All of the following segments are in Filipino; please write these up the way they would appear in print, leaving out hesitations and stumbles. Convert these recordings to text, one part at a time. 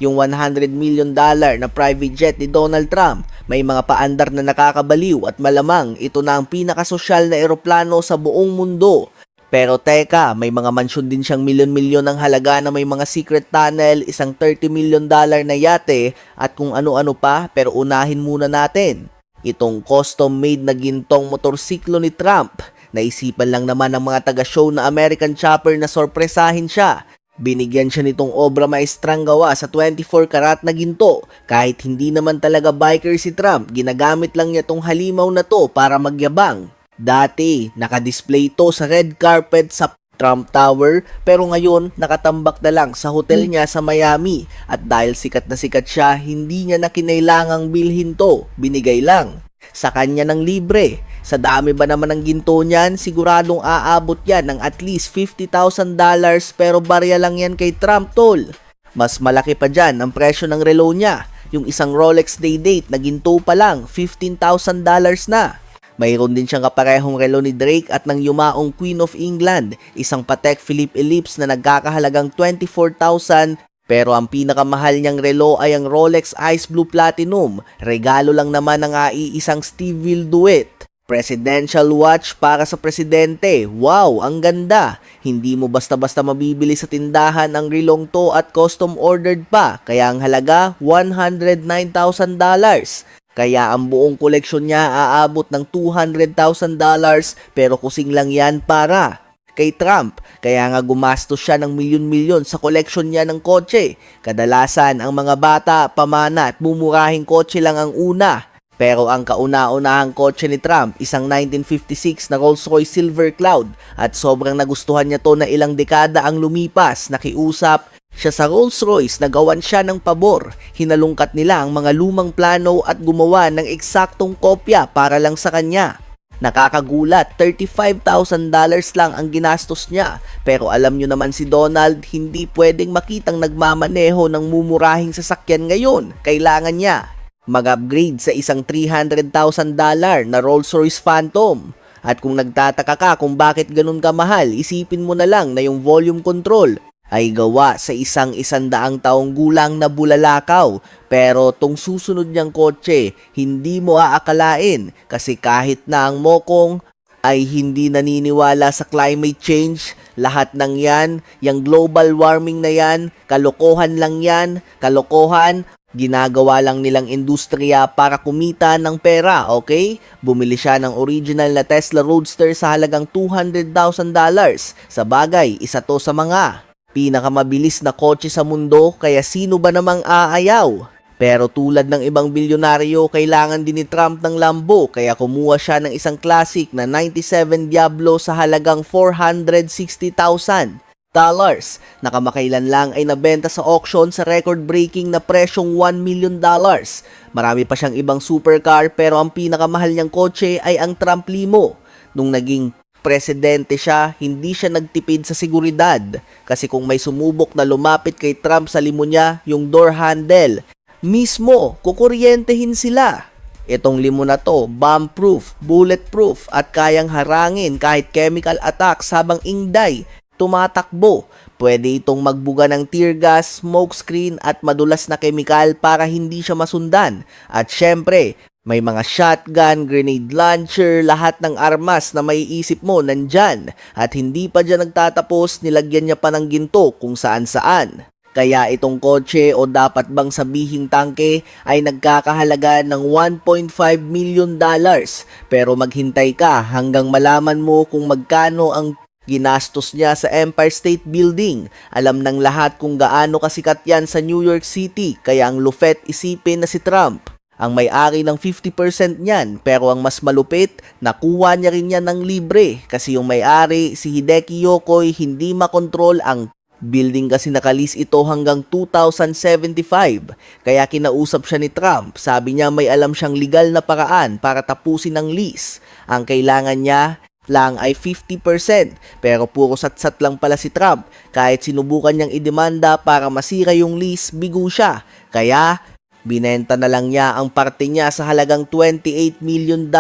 Yung $100 million na private jet ni Donald Trump, may mga paandar na nakakabaliw at malamang ito na ang pinakasosyal na eroplano sa buong mundo. Pero teka, may mga mansyon din siyang milyon-milyon ng halaga na may mga secret tunnel, isang $30 million na yate at kung ano-ano pa, pero unahin muna natin itong custom-made na gintong motorsiklo ni Trump. Naisipan lang naman ng mga taga-show na American Chopper na sorpresahin siya. Binigyan siya nitong obra maestrang gawa sa 24 karat na ginto. Kahit hindi naman talaga biker si Trump, ginagamit lang niya tong halimaw na to para magyabang. Dati, nakadisplay to sa red carpet sa Trump Tower, pero ngayon nakatambak na lang sa hotel niya sa Miami. At dahil sikat na sikat siya, hindi niya na kinailangang bilhin to, binigay lang sa kanya ng libre. Sa dami ba naman ng ginto niyan, siguradong aabot yan ng at least $50,000, pero barya lang yan kay Trump, tol. Mas malaki pa dyan ang presyo ng relo niya. Yung isang Rolex Day Date na ginto pa lang, $15,000 na. Mayroon din siyang kaparehong relo ni Drake at ng yumaong Queen of England, isang Patek Philippe Ellipse na nagkakahalagang $24,000. Pero ang pinakamahal niyang relo ay ang Rolex Ice Blue Platinum. Regalo lang naman ng iisang Stevie Duet. Presidential watch para sa presidente. Wow, ang ganda. Hindi mo basta-basta mabibili sa tindahan ang relong to at custom ordered pa. Kaya ang halaga, $109,000. Kaya ang buong koleksyon niya aabot ng $200,000 pero kusing lang yan para kay Trump. Kaya nga gumastos siya ng milyon-milyon sa koleksyon niya ng kotse. Kadalasan ang mga bata, pamana at mumurahing kotse lang ang una. Pero ang kauna-unahang kotse ni Trump, isang 1956 na Rolls-Royce Silver Cloud at sobrang nagustuhan niya to na ilang dekada ang lumipas. Nakiusap siya sa Rolls-Royce na gawan siya ng pabor. Hinalungkat nila ang mga lumang plano at gumawa ng eksaktong kopya para lang sa kanya. Nakakagulat, $35,000 lang ang ginastos niya. Pero alam nyo naman si Donald, hindi pwedeng makitang nagmamaneho ng mumurahing sasakyan ngayon. Kailangan niya mag-upgrade sa isang $300,000 na Rolls-Royce Phantom. At kung nagtataka ka kung bakit ganun kamahal, isipin mo na lang na yung volume control ay gawa sa isang 100 taong gulang na bulalakaw. Pero tong susunod niyang kotse, hindi mo aakalain kasi kahit na ang mokong ay hindi naniniwala sa climate change, lahat ng yan, yung global warming na yan, kalokohan lang yan, kalokohan. Ginagawa lang nilang industriya para kumita ng pera, okay? Bumili siya ng original na Tesla Roadster sa halagang $200,000. Sa bagay, isa to sa mga pinakamabilis na kotse sa mundo, kaya sino ba namang aayaw? Pero tulad ng ibang bilyonaryo, kailangan din ni Trump ng Lambo, kaya kumuha siya ng isang classic na 97 Diablo sa halagang $460,000. Nakamakailan lang ay nabenta sa auction sa record-breaking na presyong $1 million. Marami pa siyang ibang supercar pero ang pinakamahal niyang kotse ay ang Trump Limo. Nung naging presidente siya, hindi siya nagtipid sa seguridad. Kasi kung may sumubok na lumapit kay Trump sa limo niya, yung door handle, mismo, kukuryentehin sila. Itong limo na to, bomb-proof, bulletproof at kayang harangin kahit chemical attacks habang ingday tumatakbo. Pwede itong magbuga ng tear gas, smoke screen at madulas na kemikal para hindi siya masundan. At syempre, may mga shotgun, grenade launcher, lahat ng armas na maiisip mo nandyan. At hindi pa dyan nagtatapos, nilagyan niya pa ng ginto kung saan-saan. Kaya itong kotse o dapat bang sabihing tangke ay nagkakahalaga ng $1.5 million. Pero maghintay ka hanggang malaman mo kung magkano ang ginastos niya sa Empire State Building. Alam ng lahat kung gaano kasikat yan sa New York City, kaya ang lupet isipin na si Trump ang may-ari ng 50% niyan. Pero ang mas malupit, nakuha niya rin yan ng libre kasi yung may-ari, si Hideki Yokoy, hindi makontrol ang building kasi nakalis ito hanggang 2075. Kaya kinausap siya ni Trump. Sabi niya may alam siyang legal na paraan para tapusin ang lease. Ang kailangan niya lang ay 50%, pero puro satsat lang pala si Trump. Kahit sinubukan niyang idemanda para masira yung lease, bigo siya. Kaya binenta na lang niya ang parte niya sa halagang $28 million.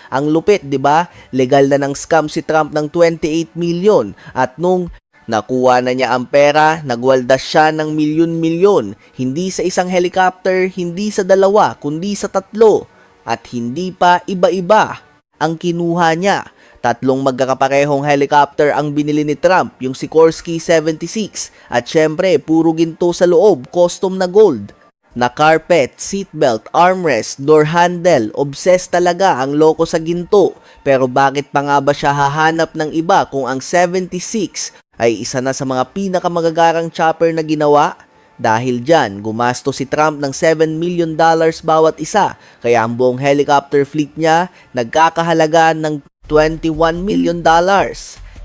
Ang lupit, 'di ba? Legal na ng scam si Trump ng $28 million. At nung Nakuha na niya ang pera, nagwaldas siya ng milyon-milyon, hindi sa isang helicopter, hindi sa dalawa, kundi sa tatlo. At hindi pa iba-iba ang kinuha niya. Tatlong magkakaparehong helicopter ang binili ni Trump, yung Sikorsky 76. At syempre, puro ginto sa loob, custom na gold. Na carpet, seatbelt, armrest, door handle, obsessed talaga ang loko sa ginto. Pero bakit pa nga ba siya hahanap ng iba kung ang 76 ay isa na sa mga pinakamagagarang chopper na ginawa? Dahil dyan, gumasto si Trump ng $7 million bawat isa, kaya ang buong helicopter fleet niya nagkakahalaga ng $21 million.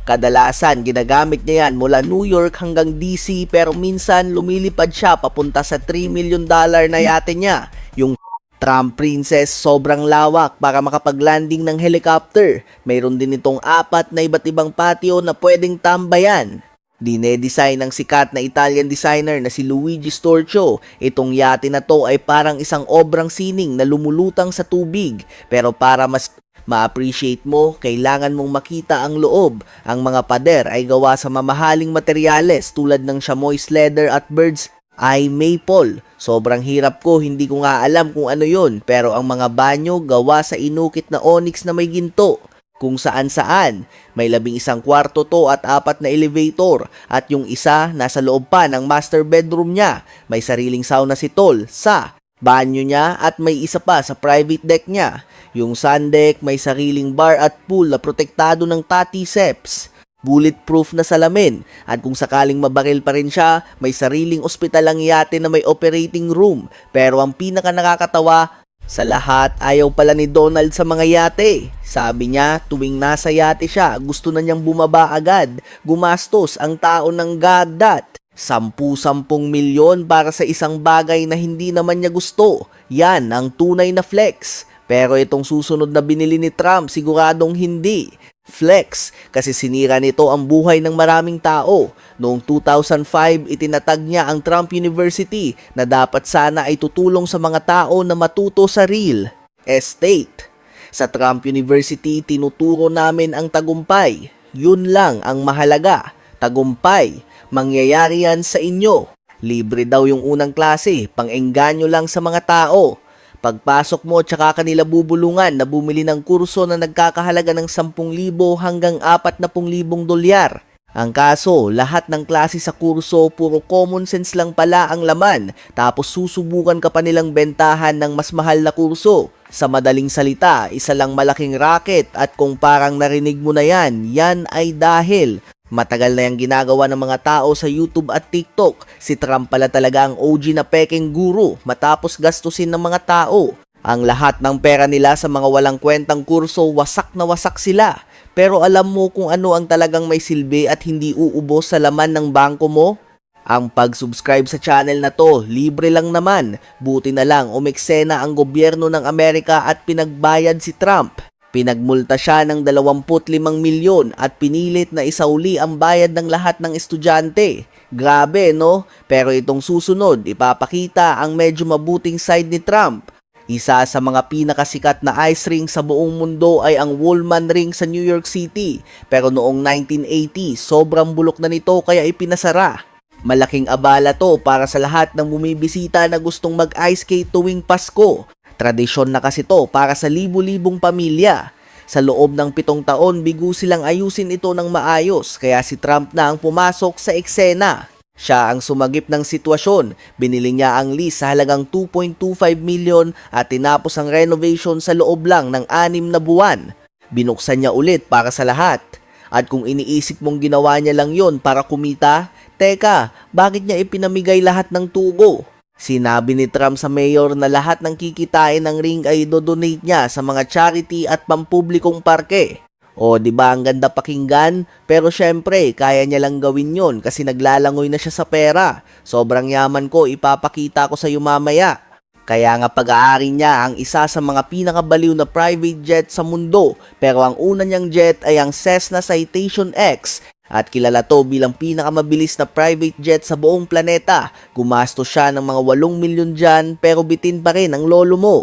Kadalasan, ginagamit niya yan mula New York hanggang DC, pero minsan lumilipad siya papunta sa $3 million na yate niya. Yung Trump Princess sobrang lawak para makapag-landing ng helicopter. Mayroon din itong 4 na iba't ibang patio na pwedeng tambayan. Dinedesign ng sikat na Italian designer na si Luigi Sturcio. Itong yate na to ay parang isang obrang sining na lumulutang sa tubig. Pero para mas ma-appreciate mo, kailangan mong makita ang loob. Ang mga pader ay gawa sa mamahaling materyales tulad ng chamois leather at bird's eye maple. Sobrang hirap ko, hindi ko nga alam kung ano yon, pero ang mga banyo gawa sa inukit na onyx na may ginto. Kung saan-saan, may 11 kwarto to at 4 na elevator, at yung isa nasa loob pa ng master bedroom niya. May sariling sauna si Tol sa banyo niya at may isa pa sa private deck niya. Yung sun deck may sariling bar at pool na protektado ng tati seps. Bulletproof na salamin, at kung sakaling mabaril pa rin siya, may sariling ospital ang yate na may operating room. Pero ang pinaka nakakatawa sa lahat, ayaw pala ni Donald sa mga yate. Sabi niya, tuwing nasa yate siya, gusto na niyang bumaba agad. Gumastos ang tao ng gadat. 10-10 milyon para sa isang bagay na hindi naman niya gusto. Yan ang tunay na flex. Pero itong susunod na binili ni Trump, siguradong hindi flex, kasi sinira nito ang buhay ng maraming tao. Noong 2005, itinatag niya ang Trump University na dapat sana ay tutulong sa mga tao na matuto sa real estate. Sa Trump University, tinuturo namin ang tagumpay. Yun lang ang mahalaga. Tagumpay. Mangyayari yan sa inyo. Libre daw yung unang klase, pang-engganyo lang sa mga tao. Pagpasok mo, tsaka kanila bubulungan na bumili ng kurso na nagkakahalaga ng 10,000 hanggang 40,000 dolyar. Ang kaso, lahat ng klase sa kurso, puro common sense lang pala ang laman, tapos susubukan ka pa nilang bentahan ng mas mahal na kurso. Sa madaling salita, isa lang malaking racket, at kung parang narinig mo na yan, yan ay dahil matagal na yung ginagawa ng mga tao sa YouTube at TikTok. Si Trump pala talaga ang OG na peking guru matapos gastusin ng mga tao. Ang lahat ng pera nila sa mga walang kwentang kurso, wasak na wasak sila. Pero alam mo kung ano ang talagang may silbi at hindi uubos sa laman ng bangko mo? Ang pag-subscribe sa channel na to, libre lang naman. Buti na lang umeksena ang gobyerno ng Amerika at pinagbayad si Trump. Pinagmulta siya ng 25 milyon at pinilit na isauli ang bayad ng lahat ng estudyante. Grabe, no? Pero itong susunod, ipapakita ang medyo mabuting side ni Trump. Isa sa mga pinakasikat na ice rink sa buong mundo ay ang Woolman Ring sa New York City. Pero noong 1980, sobrang bulok na nito kaya ipinasara. Malaking abala to para sa lahat ng bumibisita na gustong mag-ice skate tuwing Pasko. Tradisyon na kasi to para sa libu-libong pamilya. Sa loob ng 7 taon, bigo silang ayusin ito ng maayos, kaya si Trump na ang pumasok sa eksena. Siya ang sumagip ng sitwasyon. Binili niya ang lease sa halagang 2.25 million at tinapos ang renovation sa loob lang ng 6 na buwan. Binuksan niya ulit para sa lahat. At kung iniisip mong ginawa niya lang yon para kumita, teka, bakit niya ipinamigay lahat ng tubo? Sinabi ni Trump sa mayor na lahat ng kikitain ng ring ay dodonate niya sa mga charity at pampublikong parke. O di ba ang ganda pakinggan? Pero syempre, kaya niya lang gawin yon kasi naglalangoy na siya sa pera. Sobrang yaman ko, ipapakita ko sa iyo mamaya. Kaya nga pag-aari niya ang isa sa mga pinakabaliw na private jet sa mundo. Pero ang una niyang jet ay ang Cessna Citation X. At kilala to bilang pinakamabilis na private jet sa buong planeta. Gumastos siya ng mga 8 milyon dyan pero bitin pa rin ang lolo mo.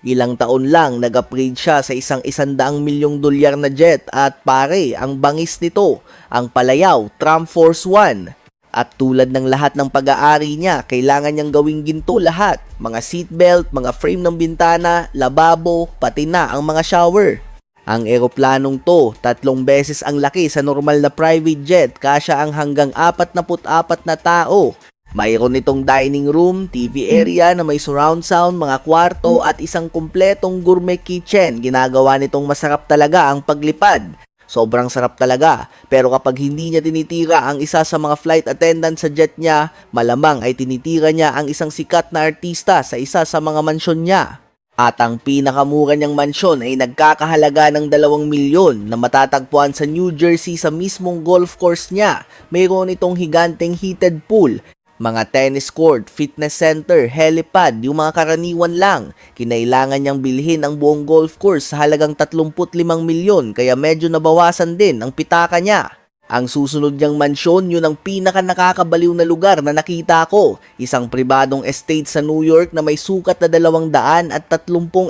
Ilang taon lang nag-upgrade siya sa isang $100 milyong na jet at pare, ang bangis nito, ang Palayaw Trump Force One. At tulad ng lahat ng pag-aari niya, kailangan niyang gawing ginto lahat. Mga seatbelt, mga frame ng bintana, lababo, pati na ang mga shower. Ang eroplanong to, 3 beses ang laki sa normal na private jet, kasya ang hanggang 44 na tao. Mayroon itong dining room, TV area na may surround sound, mga kwarto at isang kumpletong gourmet kitchen. Ginagawa nitong masarap talaga ang paglipad. Sobrang sarap talaga, pero kapag hindi niya tinitira ang isa sa mga flight attendant sa jet niya, malamang ay tinitira niya ang isang sikat na artista sa isa sa mga mansyon niya. At ang pinakamura niyang mansyon ay nagkakahalaga ng 2 milyon na matatagpuan sa New Jersey sa mismong golf course niya. Mayroon itong higanteng heated pool, mga tennis court, fitness center, helipad, yung mga karaniwan lang. Kinailangan niyang bilhin ang buong golf course sa halagang 35 milyon kaya medyo nabawasan din ang pitaka niya. Ang susunod niyang mansyon, yun ang pinaka nakakabaliw na lugar na nakita ko. Isang pribadong estate sa New York na may sukat na 230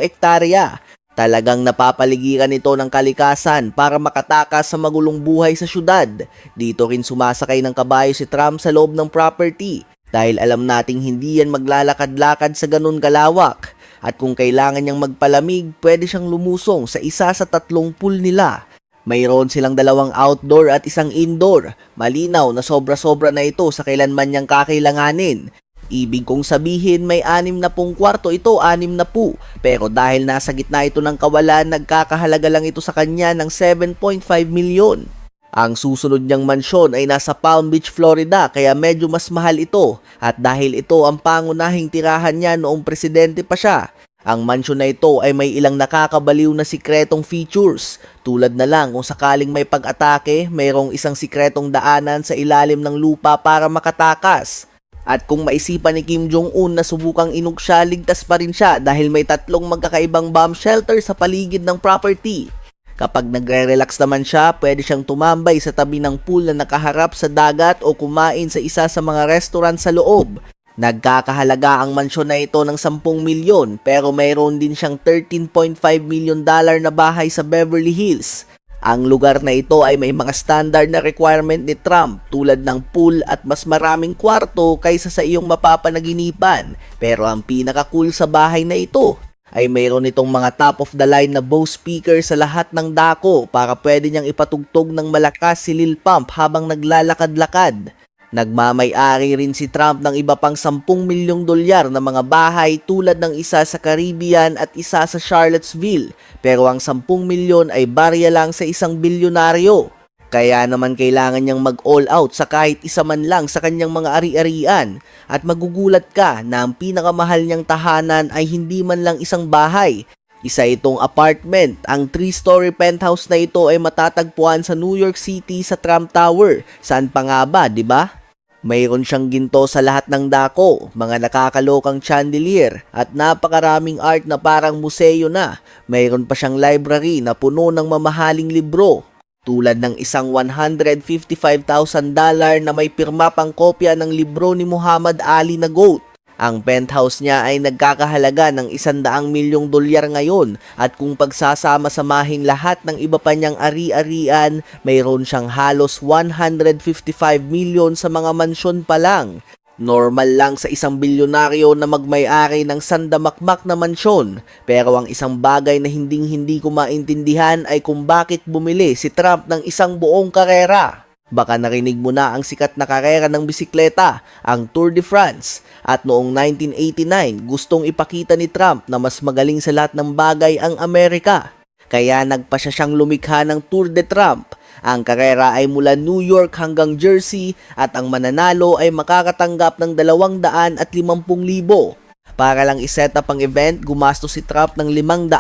ektarya. Talagang napapaligiran ito ng kalikasan para makatakas sa magulong buhay sa syudad. Dito rin sumasakay ng kabayo si Trump sa loob ng property dahil alam nating hindi yan maglalakad-lakad sa ganun kalawak. At kung kailangan niyang magpalamig, pwede siyang lumusong sa isa sa 3 pool nila. Mayroon silang 2 outdoor at 1 indoor. Malinaw na sobra-sobra na ito sa kailanman niyang kakailanganin. Ibig kong sabihin may 60 kwarto ito, 60. Pero dahil nasa gitna ito ng kawalan, nagkakahalaga lang ito sa kanya ng 7.5 milyon. Ang susunod niyang mansyon ay nasa Palm Beach, Florida, kaya medyo mas mahal ito. At dahil ito ang pangunahing tirahan niya noong presidente pa siya, ang mansyon na ito ay may ilang nakakabaliw na sikretong features. Tulad na lang kung sakaling may pag-atake, mayroong isang sikretong daanan sa ilalim ng lupa para makatakas. At kung maisipan ni Kim Jong-un na subukang inuk siya, ligtas pa rin siya dahil may 3 magkakaibang bomb shelter sa paligid ng property. Kapag nagre-relax naman siya, pwede siyang tumambay sa tabi ng pool na nakaharap sa dagat o kumain sa isa sa mga restaurant sa loob. Nagkakahalaga ang mansyon na ito ng 10 milyon pero mayroon din siyang $13.5 million na bahay sa Beverly Hills. Ang lugar na ito ay may mga standard na requirement ni Trump tulad ng pool at mas maraming kwarto kaysa sa iyong mapapanaginipan. Pero ang pinaka-cool sa bahay na ito ay mayroon itong mga top of the line na Bose speaker sa lahat ng dako para pwede niyang ipatugtog ng malakas si Lil Pump habang naglalakad-lakad. Nagmamay-ari rin si Trump ng iba pang $10 milyong na mga bahay tulad ng isa sa Caribbean at isa sa Charlottesville. Pero ang 10 milyon ay barya lang sa isang bilyonaryo. Kaya naman kailangan niyang mag-all out sa kahit isa man lang sa kanyang mga ari-arian. At magugulat ka na ang pinakamahal niyang tahanan ay hindi man lang isang bahay. Isa itong apartment. Ang 3-story penthouse na ito ay matatagpuan sa New York City sa Trump Tower. Saan pa nga ba, di ba? Mayroon siyang ginto sa lahat ng dako, mga nakakalokang chandelier, at napakaraming art na parang museo na. Mayroon pa siyang library na puno ng mamahaling libro. Tulad ng isang $155,000 na may pirma pang kopya ng libro ni Muhammad Ali na GOAT. Ang penthouse niya ay nagkakahalaga ng $100 milyong ngayon at kung pagsasama-samahin lahat ng iba pa niyang ari-arian, mayroon siyang halos 155 milyon sa mga mansyon pa lang. Normal lang sa isang bilyonaryo na magmay-ari ng sandamakmak na mansyon, pero ang isang bagay na hindi ko maintindihan ay kung bakit bumili si Trump ng isang buong karera. Baka narinig mo na ang sikat na karera ng bisikleta, ang Tour de France. At noong 1989, gustong ipakita ni Trump na mas magaling sa lahat ng bagay ang Amerika. Kaya nagpasya siyang lumikha ng Tour de Trump. Ang karera ay mula New York hanggang Jersey at ang mananalo ay makakatanggap ng 250,000. Para lang iset up ang event, gumastos si Trump ng 500,000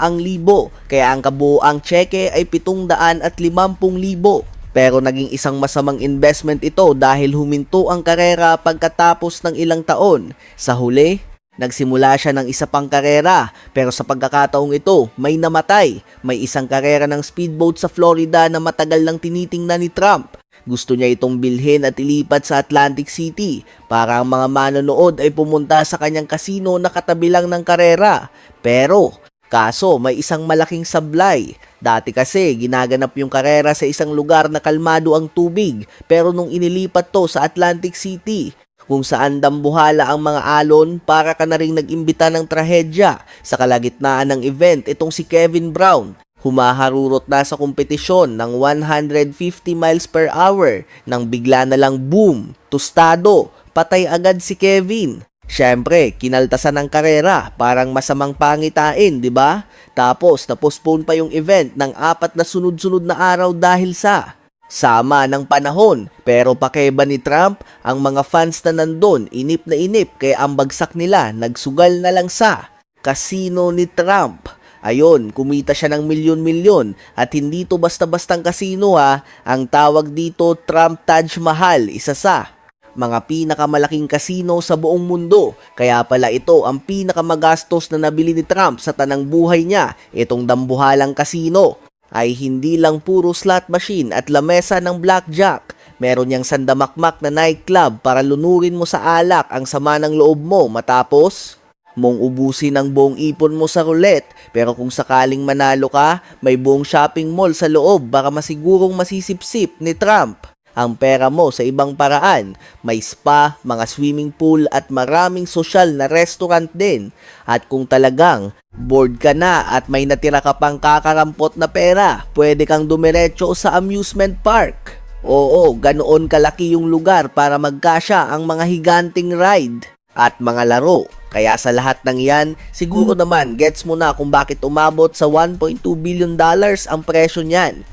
kaya ang kabuoang tseke ay 750,000. Pero naging isang masamang investment ito dahil huminto ang karera pagkatapos ng ilang taon. Sa huli, nagsimula siya ng isa pang karera pero sa pagkakataong ito, may namatay. May isang karera ng speedboat sa Florida na matagal lang tinitingnan ni Trump. Gusto niya itong bilhin at ilipat sa Atlantic City para ang mga manonood ay pumunta sa kanyang casino na katabi lang ng karera. Pero Kaso may isang malaking sablay. Dati kasi ginaganap yung karera sa isang lugar na kalmado ang tubig, pero nung inilipat to sa Atlantic City, kung saan dambuhala ang mga alon, para ka na ring nag-imbita ng trahedya. Sa kalagitnaan ng event, itong si Kevin Brown, humaharurot na sa kompetisyon ng 150 miles per hour nang bigla na lang boom, tostado, patay agad si Kevin. Siyempre, kinaltasan ng karera, parang masamang pangitain, di ba? Tapos, na-postpone pa yung event ng 4 na sunod-sunod na araw dahil sa sama ng panahon. Pero pakeba ni Trump, ang mga fans na nandun, inip na inip, kaya ang bagsak nila, nagsugal na lang sa kasino ni Trump. Ayon, kumita siya ng milyon-milyon at hindi to basta-bastang kasino ha. Ang tawag dito, Trump Taj Mahal, isa sa mga pinakamalaking kasino sa buong mundo. Kaya pala ito ang pinakamagastos na nabili ni Trump sa tanang buhay niya. Itong dambuhalang kasino ay hindi lang puro slot machine at lamesa ng blackjack. Meron niyang sandamakmak na nightclub para lunurin mo sa alak ang sama ng loob mo matapos mong ubusin ang buong ipon mo sa roulette. Pero kung sakaling manalo ka, may buong shopping mall sa loob baka masigurong masisipsip ni Trump ang pera mo sa ibang paraan. May spa, mga swimming pool at maraming sosyal na restaurant din. At kung talagang bored ka na at may natira ka pang kakarampot na pera, pwede kang dumiretso sa amusement park. Oo, ganoon kalaki yung lugar para magkasya ang mga higanting ride at mga laro. Kaya sa lahat ng yan, siguro naman gets mo na kung bakit umabot sa $1.2 billion ang presyo niyan.